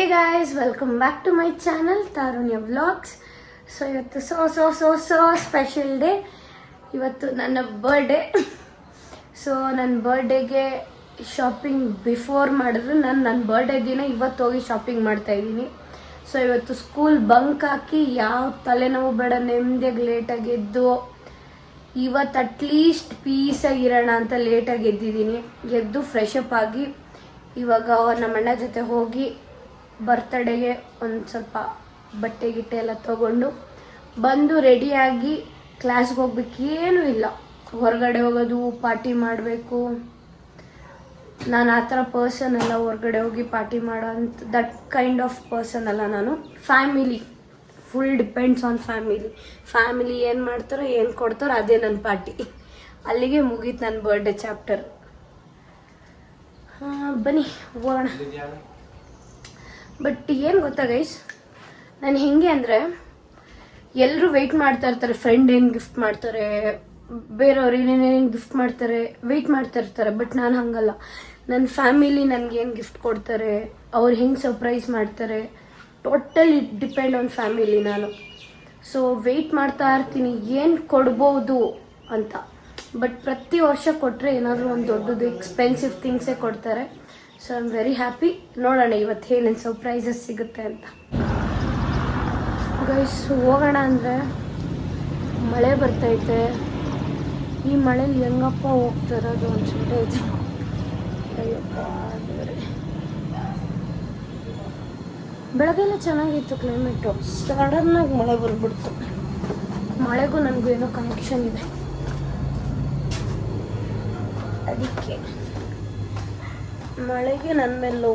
Hey guys, welcome back to my channel Tarunya Vlogs. So ಇವತ್ತು so special day. ಇವತ್ತು ನನ್ನ birthday. So ನನ್ನ ಬರ್ಡೇಗೆ shopping before ಮಾಡಿದ್ರು ನನ್ನ ಬರ್ಡೇ ದಿನ ಇವತ್ತು ಹೋಗಿ ಶಾಪಿಂಗ್ ಮಾಡ್ತಾ ಇದ್ದೀನಿ. ಸೊ ಇವತ್ತು ಸ್ಕೂಲ್ ಬಂಕ್ ಹಾಕಿ ಯಾವ ತಲೆನೋವು ಬೇಡ ನೆಮ್ಮದಿಯಾಗಿ ಲೇಟಾಗಿ ಎದ್ದು ಇವತ್ತು ಅಟ್ಲೀಸ್ಟ್ ಪೀಸಾಗಿರೋಣ ಅಂತ ಲೇಟಾಗಿ ಎದ್ದಿದ್ದೀನಿ. ಎದ್ದು ಫ್ರೆಶ್ ಅಪ್ ಆಗಿ ಇವಾಗ ನಮ್ಮ ಅಣ್ಣ ಜೊತೆ ಹೋಗಿ ಬರ್ತಡೇಗೆ ಒಂದು ಸ್ವಲ್ಪ ಬಟ್ಟೆ ಗಿಟ್ಟೆ ಎಲ್ಲ ತೊಗೊಂಡು ಬಂದು ರೆಡಿಯಾಗಿ ಕ್ಲಾಸ್ಗೆ ಹೋಗ್ಬೇಕು. ಏನೂ ಇಲ್ಲ, ಹೊರಗಡೆ ಹೋಗೋದು ಪಾರ್ಟಿ ಮಾಡಬೇಕು. ನಾನು ಆ ಥರ ಪರ್ಸನ್ ಅಲ್ಲ, ಹೊರಗಡೆ ಹೋಗಿ ಪಾರ್ಟಿ ಮಾಡೋ ಅಂಥ ದಟ್ ಕೈಂಡ್ ಆಫ್ ಪರ್ಸನ್ ಅಲ್ಲ ನಾನು. Family full depends on family ಏನು ಮಾಡ್ತಾರೋ ಏನು ಕೊಡ್ತಾರೋ ಅದೇ ನನ್ನ ಪಾರ್ಟಿ. ಅಲ್ಲಿಗೆ ಮುಗೀತು ನನ್ನ ಬರ್ಡೇ ಚಾಪ್ಟರ್. ಬನ್ನಿ ಹೋಗೋಣ. ಬಟ್ ಏನು ಗೊತ್ತಾ ಗೈಸ್, ನಾನು ಹೆಂಗೆ ಅಂದರೆ ಎಲ್ಲರೂ ವೆಯ್ಟ್ ಮಾಡ್ತಾ ಇರ್ತಾರೆ, ಫ್ರೆಂಡ್ ಏನು ಗಿಫ್ಟ್ ಮಾಡ್ತಾರೆ, ಬೇರೆಯವ್ರು ಏನೇನೇನು ಗಿಫ್ಟ್ ಮಾಡ್ತಾರೆ, ವೆಯ್ಟ್ ಮಾಡ್ತಾ ಇರ್ತಾರೆ. ಬಟ್ ನಾನು ಹಾಗಲ್ಲ. ನನ್ನ ಫ್ಯಾಮಿಲಿ ನನಗೇನು ಗಿಫ್ಟ್ ಕೊಡ್ತಾರೆ, ಅವ್ರು ಹೆಂಗೆ ಸರ್ಪ್ರೈಸ್ ಮಾಡ್ತಾರೆ, ಟೋಟಲಿ ಡಿಪೆಂಡ್ ಆನ್ ಫ್ಯಾಮಿಲಿ ನಾನು. ಸೊ ವೆಯ್ಟ್ ಮಾಡ್ತಾ ಇರ್ತೀನಿ ಏನು ಕೊಡ್ಬೋದು ಅಂತ. ಬಟ್ ಪ್ರತಿ ವರ್ಷ ಕೊಟ್ಟರೆ ಏನಾದರೂ ಒಂದು ದೊಡ್ಡದು ಎಕ್ಸ್ಪೆನ್ಸಿವ್ ಥಿಂಗ್ಸೇ ಕೊಡ್ತಾರೆ. So I am very happy. ನೋಡೋಣ ಇವತ್ತು ಏನೇನು ಸರ್ಪ್ರೈಸಸ್ ಸಿಗುತ್ತೆ ಅಂತ. ಗೈಸ್ ಹೋಗೋಣ ಅಂದರೆ ಮಳೆ ಬರ್ತೈತೆ. ಈ ಮಳೇಲಿ ಹೆಂಗಪ್ಪ ಹೋಗ್ತಿರೋದು ಅನ್ಸ್ಬಿಟ್ಟೈತೆ. ಅಯ್ಯಪ್ಪ ದೇವರೇ. ಬೆಳಗ್ಗೆಲ್ಲ ಚೆನ್ನಾಗಿತ್ತು ಕ್ಲೈಮೇಟು, ಸಡನ್ನಾಗಿ ಮಳೆ ಬಂದ್ಬಿಡ್ತು. ಮಳೆಗೂ ನನಗೂ ಏನೋ ಕನೆಕ್ಷನ್ ಇದೆ, ಅದಕ್ಕೆ ಮಳೆಗೆ ನನ್ನ ಮೇಲೋ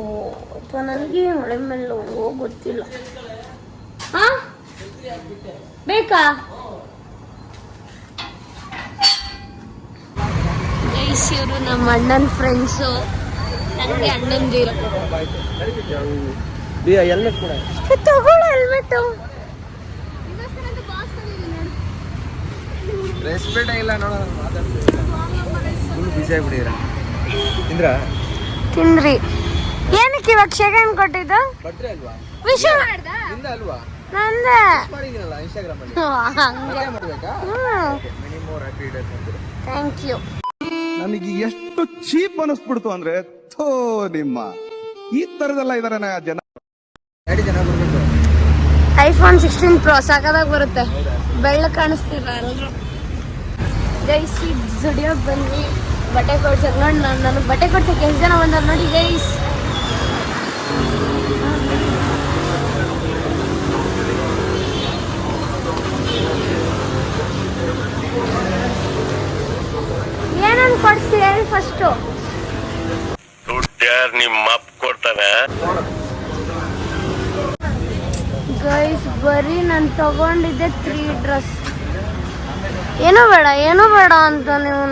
ಅಥವಾ ನನಗೆ ಮಳೆ ಮೇಲೋ ಗೊತ್ತಿಲ್ಲ. ಹಾ ಬೇಕಾ ಗೈಸ್? ಇವರು ನಮ್ಮ ಅಣ್ಣನ ಫ್ರೆಂಡ್ಸು, ನನಗೆ ಅಣ್ಣಂದಿರು. ತಗೊಳ್ಳ ಹೆಲ್ಮೆಟ್ಟು. ರೆಸ್ಪೆಕ್ಟ್ ಇಲ್ಲ ನೋಡೋಣ, ಬಿಸಿ ಆಗ್ಬಿಟ್ಟಿರ. ತಿಂದ್ರಿ ಏನಕ್ಕೆ ಇವಾಗ ಶೇಖರಣೆ ಕೊಟ್ಟಿದ್ದು? ಬಟ್ರೆ ಅಲ್ವಾ? ವಿಶ್ ನಿಂದ ಅಲ್ವಾ? ನಂದೆ ಮಾಡಿದ್ದೀನಲ್ಲ ಇನ್ಸ್ಟಾಗ್ರಾಮ್ ಅಲ್ಲಿ. ಹಂಗೆ ಮಾಡಬೇಕಾ? ಮೆನಿ ಮೋರ್ ಹ್ಯಾಪಿ ಡೇಸ್ ಅಂತೀರಾ. Thank you. ನನಗೆ ಎಷ್ಟು ಚೀಪ್ ಅನಿಸ್ಬಿಡ್ತು ಅಂದ್ರೆ, ಥೋ ನಿಮ್ಮ ಈ ತರದೆಲ್ಲ ಇದಾರೆ ಜನ. ಐಫೋನ್ 16 Pro ಸಾಕಾದಾಗ ಬರುತ್ತೆ, ಬೆಳ್ಳ ಕಾಣಿಸ್ತಿರ ಎಲ್ಲರೂ. ಗೈಸ್ ಜುಡಿಯೋಗೆ ಬಂದ್ವಿ ಬಟ್ಟೆ ಕೊಡ್ಸಕ್ಕೆ. ನೋಡಿ ನನಗೆ ಬಟ್ಟೆ ಕೊಡ್ಸಕ್ಕೆ ಎಷ್ಟು ಜನ ಬಂದಾರೆ ನೋಡಿ ಗೈಸ್. ಏನನ್ನು ಕೊಡಿಸ್ತೀವಿ ಹೇಳಿ ಫಸ್ಟು? ನಿಮ್ಮ ಅಪ್ಪ ಕೊಡ್ತಾನೆ ಗೈಸ್. ಬರೀ ನಾನು ತಗೊಂಡಿದ್ದೆ 3 ಡ್ರೆಸ್. ಏನೂ ಬೇಡ ಅಂತ ನೀವು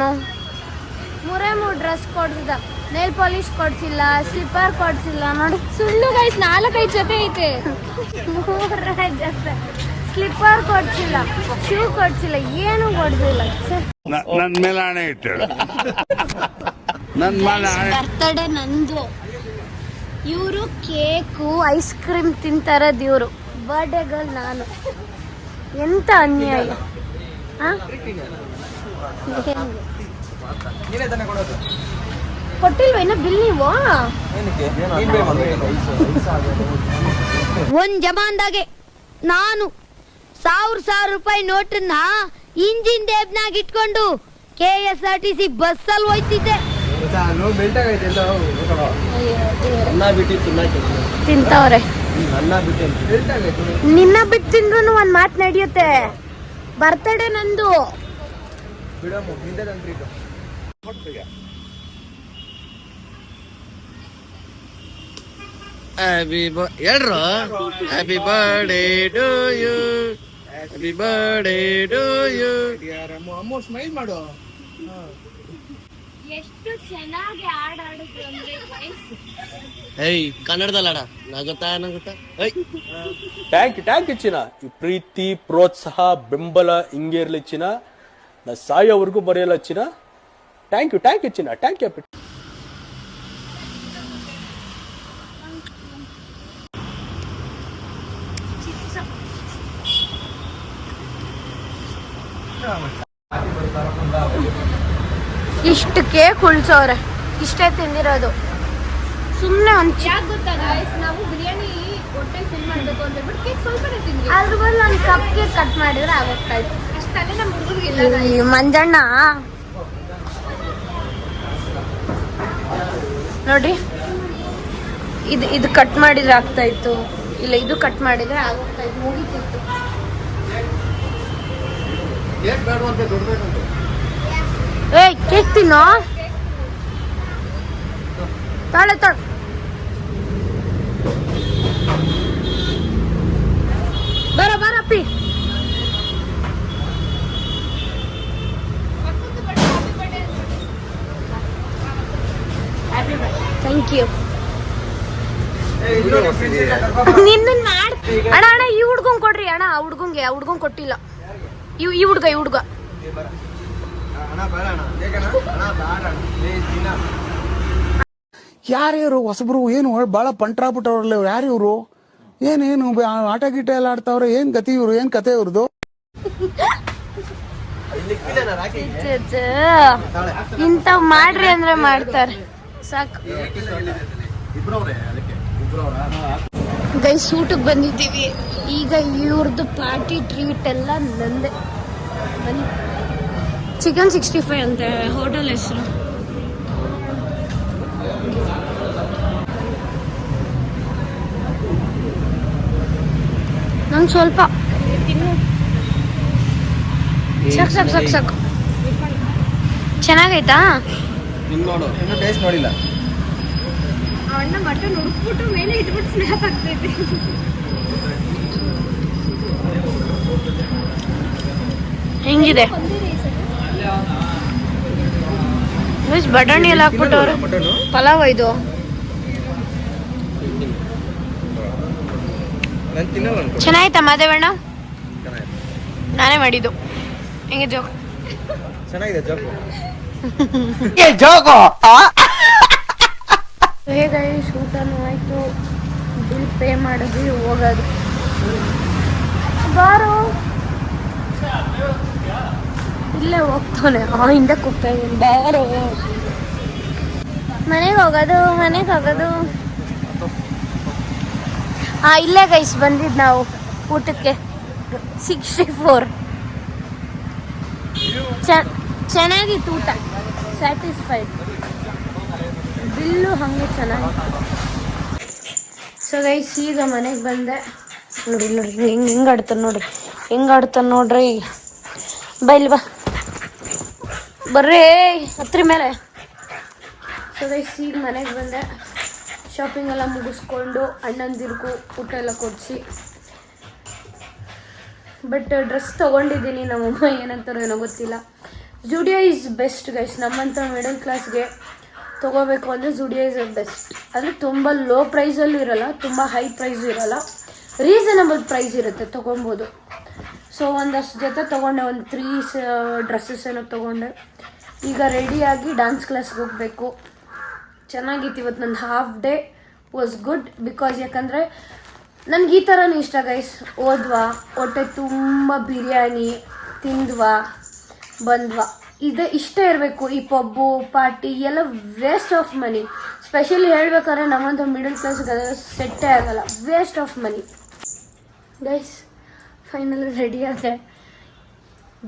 3 ಡ್ರೆಸ್ ಕೊಡ್ಸಿದ. ನೇಲ್ ಪಾಲಿಶ್ ಕೊಡ್ಸಿಲ್ಲ, ಸ್ಲಿಪ್ಪರ್ ಕೊಡ್ಸಿಲ್ಲ. ನೋಡಿ ಸುಳ್ಳು ಗೈಸ್, 4-5 ಜೊತೆ ಐತೆ. 3 ಜೊತೆ ಸ್ಲಿಪ್ಪರ್ ಕೊಡ್ಸಿಲ್ಲ, ಶೂ ಕೊಡ್ಸಿಲ್ಲ, ಏನು ಕೊಡ್ಸಿಲ್ಲ. ನನ್ನ ಮೇಲೆ ಹಣೆ ಇಟ್ಟಳು. ನನ್ನ ಮೇಲೆ ಬರ್ತಡೇ ನಂದು. ಇವರು ಕೇಕು ಐಸ್ ಕ್ರೀಮ್ ತಿಂತಾರದು ಇವರು. ಬರ್ಡೇ ಗರ್ಲ್ ನಾನು. ಎಂತ ಅನ್ಯಾಯ. ಕೊಟ್ಟಿಲ್ವ ಇನ್ನ ಬಿಲ್ ನೀವು? ಒಂದ್ ಜಮಾನ್ದಾಗೆ ನಾನು 1000 ರೂಪಾಯಿ ನೋಟನ್ನ ಇಂಜಿನ್ ದೇಬ್ನಾಗ ಇಟ್ಕೊಂಡು KSRTC ಬಸ್ಸಲ್ಲಿ ಹೋಯ್ತಿದ್ದೆ. ತಿಂತವ್ರೆ. ನಿನ್ನ ಬಿಟ್ಟು ತಿಂದ್ರು ಒಂದ್ ಮಾತು ನಡೆಯುತ್ತೆ. ಬರ್ತಡೇ ನಂದು. ಹೇಳ್ರು happy birthday to you, happy birthday to you. ಅಮ್ಮ ಸ್ಮೈಲ್ ಮಾಡು. ಎಷ್ಟು ಚೆನ್ನಾಗಿ ಆಡಿದ್ರು ಅಂದ್ರೆ ಏಯ್ ಕನ್ನಡದಲ್ಲಿ ಆಡ. ನಗುತ್ತಾ ಥ್ಯಾಂಕ್ ಯು ಚಿನ್ನ. ಈ ಪ್ರೀತಿ ಪ್ರೋತ್ಸಾಹ ಬೆಂಬಲ ಹಿಂಗೆ ಇರ್ಲಿ ಚಿನ್ನ. ನಾ ಸಾಯೋವರೆಗೂ ಬರೆಯಲ್ಲ ಚಿನ್ನ. ಥ್ಯಾಂಕ್ ಯು ಚಿನ್ನ. Thank you. ಇಷ್ಟು ಕೇಕ್ ಉಳ್ಸೋರೆ, ಇಷ್ಟೇ ತಿಂದಿರೋದು. ಸುಮ್ಮನೆ ಒಂದು ಯಾಕೆ ಗೊತ್ತಾ ಗಾಯ್ಸ್, ನಾವು ಬಿರಿಯಾನಿ ಹೋಟೆಲ್ ಫಿಲ್ ಮಾಡಬೇಕು ಅಂತ ಹೇಳ್ಬಿಟ್ಟು ಕೇಕ್ ಸ್ವಲ್ಪನೇ ತಿಂದ್ವಿ. ಅದ್ರ ಬದಲು ಒಂದು ಕಪ್ ಕೇಕ್ ಕಟ್ ಮಾಡಿದ್ರೆ ಆಗೋಗ್ತಾ ಇತ್ತು. ಅಷ್ಟೇ ನಮ್ಮ ಹುಡುಗರಿಗೆಲ್ಲ ಈ ಮಂಜಣ್ಣ ನೋಡಿ, ಇದು ಕಟ್ ಮಾಡಿದ್ರೆ ಆಗ್ತಾ ಇತ್ತು, ಇಲ್ಲ ಇದು ಕಟ್ ಮಾಡಿದ್ರೆ ಆಗೋಗ್ತಾ ಇತ್ತು, ಮುಗಿತಿತ್ತು. ಏಯ್ ಕೇಕ್ ತಿನ್ನೋ, ತಾಳೆ ತಾಳೆ. ಬರಪ್ಪಿ. Thank you. ನಿನ್ನ ಮಾಡ್ ಅಣ್ಣ ಈ ಹುಡ್ಗಂಗ್ ಕೊಡ್ರಿ ಅಣ್ಣ. ಆ ಹುಡ್ಗಂಗ್ ಕೊಟ್ಟಿಲ್ಲ. ಈ ಹುಡ್ಗ ಯಾರು ಹೊಸಬ್ರು ಏನು ಭಾಳ ಪಂಟ್ರಾಬಿಟ್ಟವ್ರಲ್ಲ ಇವ್ರು. ಯಾರು ಇವರು? ಏನೇನು ಆಟ ಗೀಟ ಎಲ್ಲ ಆಡ್ತಾವ್ರೆ? ಏನ್ ಗತಿ ಇವ್ರು? ಏನ್ ಕತೆ ಇವ್ರದ್ದು? ಇಂಥವ್ ಮಾಡ್ರಿ ಅಂದ್ರೆ ಮಾಡ್ತಾರೆ, ಸಾಕು. ಗೈಸ್ ಊಟಕ್ಕೆ ಬಂದಿದ್ದೀವಿ. ಈಗ ಇವ್ರದ್ದು ಪಾರ್ಟಿ ಟ್ರೀಟ್ ಎಲ್ಲ ನಂದೆ. ಬನ್ನಿ. ಚಿಕನ್ 65 ಅಂತೆ ಹೋಟೆಲ್ ಹೆಸರು. ನಂಗೆ ಸ್ವಲ್ಪ ಸಾಕು. ಚೆನ್ನಾಗೈತಾ? ಇನ್ನೂ ಟೇಸ್ಟ್ ನೋಡಿಲ್ಲ. ಅಣ್ಣ ಮಟನ್ ಹುಡುಕ್ಬಿಟ್ಟು ಮೇಲೆ ಇಟ್ಬಿಟ್ಟು ಸ್ನ್ಯಾಪ್ ಆಗ್ತೈತೆ. ಹೆಂಗಿದೆ? ಬಟಾಣಿ ಎಲ್ಲ ಹಾಕ್ಬಿಟ್ಟವ್ರೆ. ಪಲಾವ್ ಇದು. ಚೆನ್ನಾಯ್ತಾ ಮಾದೇವಣ್ಣ? ನಾನೇ ಮಾಡಿದ್ದು. ಹೆಂಗೆ ಜೋಕ್? ಚೆನ್ನಾಗಿದೆ ಜೋಕು. ಹೇಗೆ ಊಟನೂ ಆಯ್ತು, ಬಿಲ್ ಪೇ ಮಾಡಿದ್ವಿ, ಹೋಗೋದು. ಬಾರು ಇಲ್ಲೇ ಹೋಗ್ತಾನೆ, ಹಿಂದೆ ಕೂಗ್ತಾ ಇದ್ದೀನಿ. ಬಾರು ಮನೆಗೆ ಹೋಗೋದು. ಇಲ್ಲೇ ಗೈಸ್ ಬಂದಿದ್ದು ನಾವು ಊಟಕ್ಕೆ. 64 ಚೆನ್ನಾಗಿತ್ತು ಊಟ, ಸ್ಯಾಟಿಸ್ಫೈಡ್. ಬಿಲ್ಲು ಹಾಗೆ ಚೆನ್ನಾಗಿತ್ತು. ಸೊ ಗೈಸ್ ಈಗ ಮನೆಗೆ ಬಂದೆ. ನೋಡಿ ಹೆಂಗೆ ಆಡ್ತಾನೆ ನೋಡ್ರಿ. ಬಾ ಬರ್ರಿ ಹತ್ರ ಮೇಲೆ. ಸೊ ಗೈಸ್ ಈಗ ಮನೆಗೆ ಬಂದೆ. ಶಾಪಿಂಗ್ ಎಲ್ಲ ಮುಗಿಸ್ಕೊಂಡು ಅಣ್ಣಂದಿರ್ಗೂ ಊಟ ಎಲ್ಲ ಕೊಡಿಸಿ, ಬಟ್ ಡ್ರೆಸ್ ತೊಗೊಂಡಿದ್ದೀನಿ. ನಮ್ಮಮ್ಮ ಏನಂತಾರೋ ಏನೋ ಗೊತ್ತಿಲ್ಲ. Zudio is best guys. ನಮ್ಮಂಥ ಮಿಡಲ್ ಕ್ಲಾಸ್ಗೆ ತೊಗೋಬೇಕು ಅಂದರೆ ಜುಡಿಯೋ ಈಸ್ ಬೆಸ್ಟ್. ಅಂದರೆ ತುಂಬ ಲೋ ಪ್ರೈಸಲ್ಲೂ ಇರೋಲ್ಲ, ತುಂಬ ಹೈ ಪ್ರೈಸು ಇರೋಲ್ಲ, ರೀಸನಬಲ್ ಪ್ರೈಸ್ ಇರುತ್ತೆ, ತೊಗೊಬೋದು. ಸೊ ಒಂದಷ್ಟು ಜೊತೆ ತೊಗೊಂಡೆ, ಒಂದು 3 ಡ್ರೆಸ್ಸಸ್ ಏನೋ ತೊಗೊಂಡೆ. ಈಗ ರೆಡಿಯಾಗಿ ಡ್ಯಾನ್ಸ್ ಕ್ಲಾಸ್ಗೆ ಹೋಗಬೇಕು. ಚೆನ್ನಾಗಿತ್ತು ಇವತ್ತು. ನನ್ನ half day was good because ಯಾಕಂದರೆ ನನಗೆ ಈ ಥರನೂ ಇಷ್ಟ ಗೈಸ್. ಹೋದ್ವಾ, ಹೊಟ್ಟೆ ತುಂಬ ಬಿರಿಯಾನಿ ತಿಂದ್ವಾ, ಬಂದ್ವಾ, ಇಷ್ಟೇ ಇರಬೇಕು. ಈ ಪಬ್ಬು ಪಾರ್ಟಿ ಎಲ್ಲ ವೇಸ್ಟ್ ಆಫ್ ಮನಿ. ಸ್ಪೆಷಲಿ ಹೇಳ್ಬೇಕಾದ್ರೆ ನಮ್ಮಂಥ ಮಿಡಲ್ ಕ್ಲಾಸ್ಗೆ ಅದೆಲ್ಲ ಸೆಟ್ಟೇ ಆಗಲ್ಲ, waste of money. Guys finally ready ಆದೆ.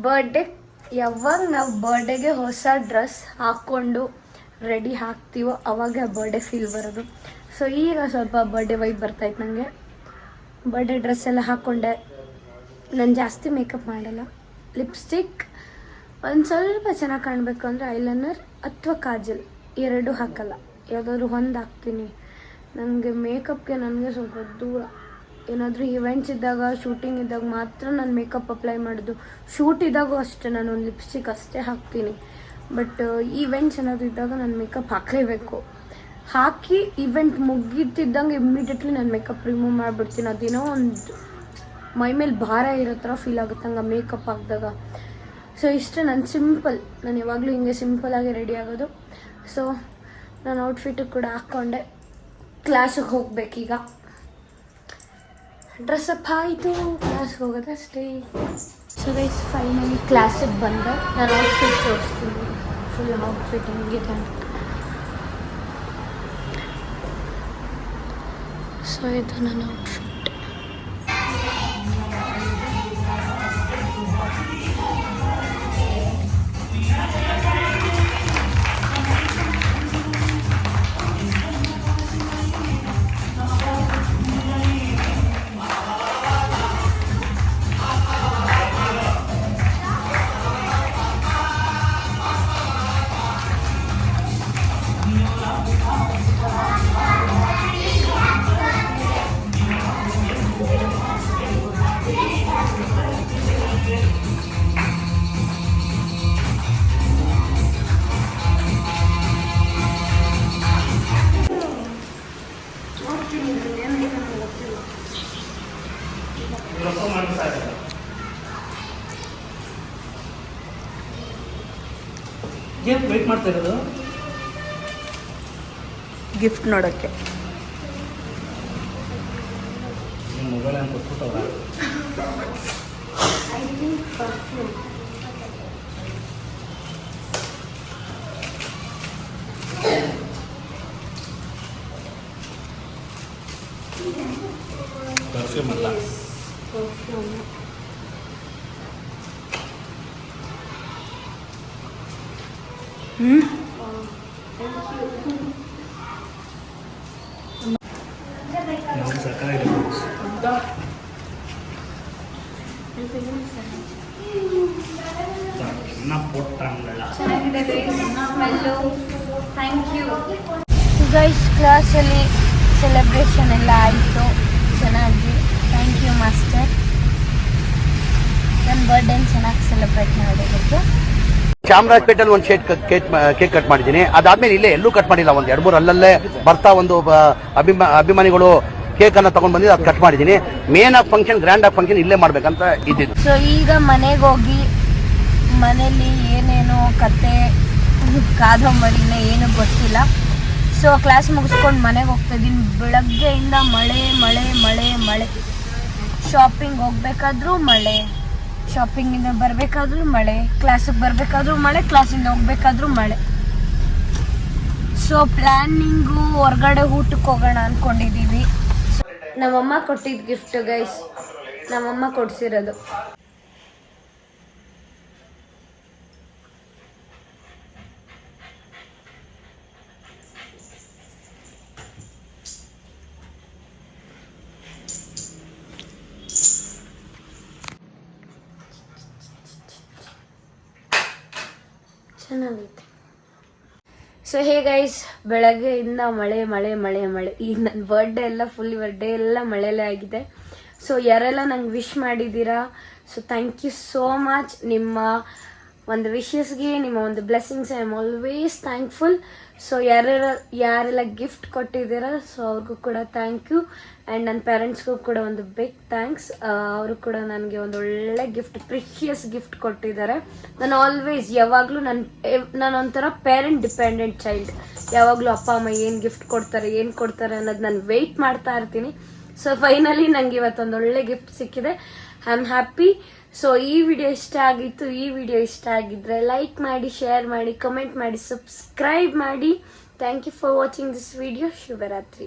ಬರ್ಡೇ ಯಾವಾಗ ನಾವು ಬರ್ಡೇಗೆ ಹೊಸ ಡ್ರೆಸ್ ಹಾಕ್ಕೊಂಡು ರೆಡಿ ಹಾಕ್ತೀವೋ ಅವಾಗ ಬರ್ಡೇ ಫೀಲ್ ಬರೋದು. ಸೊ ಈಗ ಸ್ವಲ್ಪ ಬರ್ಡೇ ವೈಬ್ ಬರ್ತಾಯಿತ್ತು ನನಗೆ. ಬರ್ಡೇ ಡ್ರೆಸ್ ಎಲ್ಲ ಹಾಕ್ಕೊಂಡೆ. ನಾನು ಜಾಸ್ತಿ ಮೇಕಪ್ ಮಾಡಲ್ಲ. ಲಿಪ್ಸ್ಟಿಕ್ ಒಂದು ಸ್ವಲ್ಪ ಚೆನ್ನಾಗಿ ಕಾಣಬೇಕು ಅಂದರೆ ಐಲೈನರ್ ಅಥವಾ ಕಾಜಲ್, 2 ಹಾಕಲ್ಲ, ಯಾವುದಾದ್ರೂ ಒಂದು ಹಾಕ್ತೀನಿ. ನನಗೆ ಮೇಕಪ್ಗೆ ನನಗೆ ಸ್ವಲ್ಪ ದೂರ. ಏನಾದರೂ ಇವೆಂಟ್ಸ್ ಇದ್ದಾಗ, ಶೂಟಿಂಗ್ ಇದ್ದಾಗ ಮಾತ್ರ ನಾನು ಮೇಕಪ್ ಅಪ್ಲೈ ಮಾಡೋದು. ಶೂಟ್ ಇದ್ದಾಗೂ ಅಷ್ಟೇ, ನಾನು ಒಂದು ಲಿಪ್ಸ್ಟಿಕ್ ಅಷ್ಟೇ ಹಾಕ್ತೀನಿ. ಬಟ್ ಈವೆಂಟ್ಸ್ ಏನಾದರೂ ಇದ್ದಾಗ ನಾನು ಮೇಕಪ್ ಹಾಕಲೇಬೇಕು. ಹಾಕಿ ಇವೆಂಟ್ ಮುಗಿತಿದ್ದಂಗೆ ಇಮ್ಮಿಡಿಯೇಟ್ಲಿ ನಾನು ಮೇಕಪ್ ರಿಮೂವ್ ಮಾಡಿಬಿಡ್ತೀನಿ. ಅದೇನೋ ಒಂದು ಮೈ ಮೇಲೆ ಭಾರ ಇರೋ ಥರ ಫೀಲ್ ಆಗುತ್ತೆ ಹಂಗೆ ಮೇಕಪ್ ಹಾಕಿದಾಗ. ಸೊ ಇಷ್ಟೇ ನಾನು ಸಿಂಪಲ್, ನಾನು ಯಾವಾಗಲೂ ಹಿಂಗೆ ಸಿಂಪಲಾಗಿ ರೆಡಿ ಆಗೋದು. ಸೊ ನಾನು ಔಟ್ಫಿಟ್ಟು ಕೂಡ ಹಾಕ್ಕೊಂಡೆ. ಕ್ಲಾಸಿಗೆ ಹೋಗ್ಬೇಕೀಗ. ಡ್ರೆಸ್ಅಪ್ ಆಯಿತು, ಕ್ಲಾಸ್ಗೆ ಹೋಗೋದಷ್ಟೇ. ಸೊ ಗೈಸ್ ಫೈನಲಿ ಕ್ಲಾಸಿಗೆ ಬಂದೆ. ನಾನು ಔಟ್ಫಿಟ್ ತೋರಿಸ್ತೀನಿ, ಫುಲ್ ಔಟ್ಫಿಟ್ ಹೆಂಗಿದೆ ಅಂತ. ಸೊ ಇದು ನನ್ನ ಔಟ್ಫಿಟ್. ವೇಟ್ ಮಾಡ್ತಾ ಇರೋದು ಗಿಫ್ಟ್ ನೋಡೋಕ್ಕೆ. ನಿಮ್ಮ ಮೊಬೈಲ್ ಅಂತ ಕೊಟ್ಬಿಟ್ಟವ್ರ? ಪರ್ಫ್ಯೂಮ್ ಅಲ್ಲ, ಗೈಸ್ ಕ್ಲಾಸಲ್ಲಿ ಸೆಲೆಬ್ರೇಷನ್ ಎಲ್ಲ ಆಯಿತು ಚೆನ್ನಾಗಿ. Thank you master. ನನ್ನ ಬರ್ಡೇನ ಚೆನ್ನಾಗಿ ಸೆಲೆಬ್ರೇಟ್ ಮಾಡಿದ್ದಕ್ಕೆ. ಚಾಮರಾಜಪೇಟೆಲ್ಲಿ ಒಂದು ಕೇಕ್ ಕಟ್ ಮಾಡಿದ್ದೀನಿ. ಅದಾದ್ಮೇಲೆ ಇಲ್ಲೇ ಎಲ್ಲೂ ಕಟ್ ಮಾಡಿಲ್ಲ. ಒಂದು 2-3 ಅಲ್ಲಲ್ಲೇ ಬರ್ತಾ ಒಂದು ಅಭಿಮಾನಿಗಳು ಕೇಕ್ ಅನ್ನ ತಗೊಂಡ್ ಬಂದಿದ್ದು, ಅದು ಕಟ್ ಮಾಡಿದ್ದೀನಿ. Main of function, grand of function ಇಲ್ಲೇ ಮಾಡ್ಬೇಕಂತ ಇದ್ದಿದ್ದು. ಸೊ ಈಗ ಮನೆಗೆ ಹೋಗಿ ಮನೇಲಿ ಏನೇನೋ ಕತೆ ಕಾದಂಬರಿನ ಏನು ಗೊತ್ತಿಲ್ಲ. ಸೊ ಕ್ಲಾಸ್ ಮುಗಿಸ್ಕೊಂಡು ಮನೆಗೆ ಹೋಗ್ತಾ ಇದ್ದೀನಿ. ಬೆಳಗ್ಗೆಯಿಂದ ಮಳೆ ಮಳೆ ಮಳೆ ಮಳೆ. ಶಾಪಿಂಗ್ ಹೋಗ್ಬೇಕಾದ್ರೂ ಮಳೆ, ಶಾಪಿಂಗಿಂದ ಬರಬೇಕಾದ್ರೂ ಮಳೆ, ಕ್ಲಾಸಿಗೆ ಬರಬೇಕಾದ್ರೂ ಮಳೆ, ಕ್ಲಾಸಿಂದ ಹೋಗ್ಬೇಕಾದ್ರೂ ಮಳೆ. ಸೊ ಪ್ಲ್ಯಾನಿಂಗು ಹೊರಗಡೆ ಊಟಕ್ಕೆ ಹೋಗೋಣ ಅಂದ್ಕೊಂಡಿದ್ದೀವಿ. ನಮ್ಮಮ್ಮ ಕೊಟ್ಟಿದ್ದು ಗಿಫ್ಟ್ ಗೈಸ್, ನಮ್ಮಮ್ಮ ಕೊಡಿಸಿರೋದು. ಚೆನ್ನಾಗೈತೆ. ಸೊ ಹೇ ಗೈಸ್, ಬೆಳಗ್ಗೆಯಿಂದ ಮಳೆ ಮಳೆ ಮಳೆ ಮಳೆ. ಈಗ ನನ್ನ ಬರ್ಡೇ ಎಲ್ಲ ಫುಲ್ ಬರ್ಡೇ ಎಲ್ಲ ಮಳೆಯಲ್ಲೇ ಆಗಿದೆ. ಸೊ ಯಾರೆಲ್ಲ ನಂಗೆ ವಿಶ್ ಮಾಡಿದ್ದೀರಾ, so thank you so much. ನಿಮ್ಮ ಒಂದು ವಿಶಸ್ಗೆ, ನಿಮ್ಮ ಒಂದು blessings, I am always thankful. So ಯಾರೆಲ್ಲ ಗಿಫ್ಟ್ ಕೊಟ್ಟಿದ್ದೀರಾ, ಸೊ ಅವ್ರಿಗೂ ಕೂಡ ಥ್ಯಾಂಕ್ ಯು. ಆ್ಯಂಡ್ ನನ್ನ ಪೇರೆಂಟ್ಸ್ಗೂ ಕೂಡ ಒಂದು ಬಿಗ್ ಥ್ಯಾಂಕ್ಸ್. ಅವರು ಕೂಡ ನನಗೆ ಒಂದು ಒಳ್ಳೆ ಗಿಫ್ಟ್, ಪ್ರಿಷಿಯಸ್ ಗಿಫ್ಟ್ ಕೊಟ್ಟಿದ್ದಾರೆ. ನಾನು ಆಲ್ವೇಸ್ ಯಾವಾಗಲೂ ನಾನು ಒಂಥರ ಪೇರೆಂಟ್ ಡಿಪೆಂಡೆಂಟ್ ಚೈಲ್ಡ್. ಯಾವಾಗಲೂ ಅಪ್ಪ ಅಮ್ಮ ಏನು ಗಿಫ್ಟ್ ಕೊಡ್ತಾರೆ ಅನ್ನೋದು ನಾನು ವೆಯ್ಟ್ ಮಾಡ್ತಾ ಇರ್ತೀನಿ. ಸೊ ಫೈನಲಿ ನನಗೆ ಇವತ್ತೊಂದು ಒಳ್ಳೆ ಗಿಫ್ಟ್ ಸಿಕ್ಕಿದೆ. I am happy. ಸೊ ಈ ವಿಡಿಯೋ ಇಷ್ಟ ಆಗಿತ್ತು. ಈ ವಿಡಿಯೋ ಇಷ್ಟ ಆಗಿದ್ರೆ ಲೈಕ್ ಮಾಡಿ, ಶೇರ್ ಮಾಡಿ, ಕಮೆಂಟ್ ಮಾಡಿ, ಸಬ್ಸ್ಕ್ರೈಬ್ ಮಾಡಿ. Thank you for watching this video. ಶುಭರಾತ್ರಿ.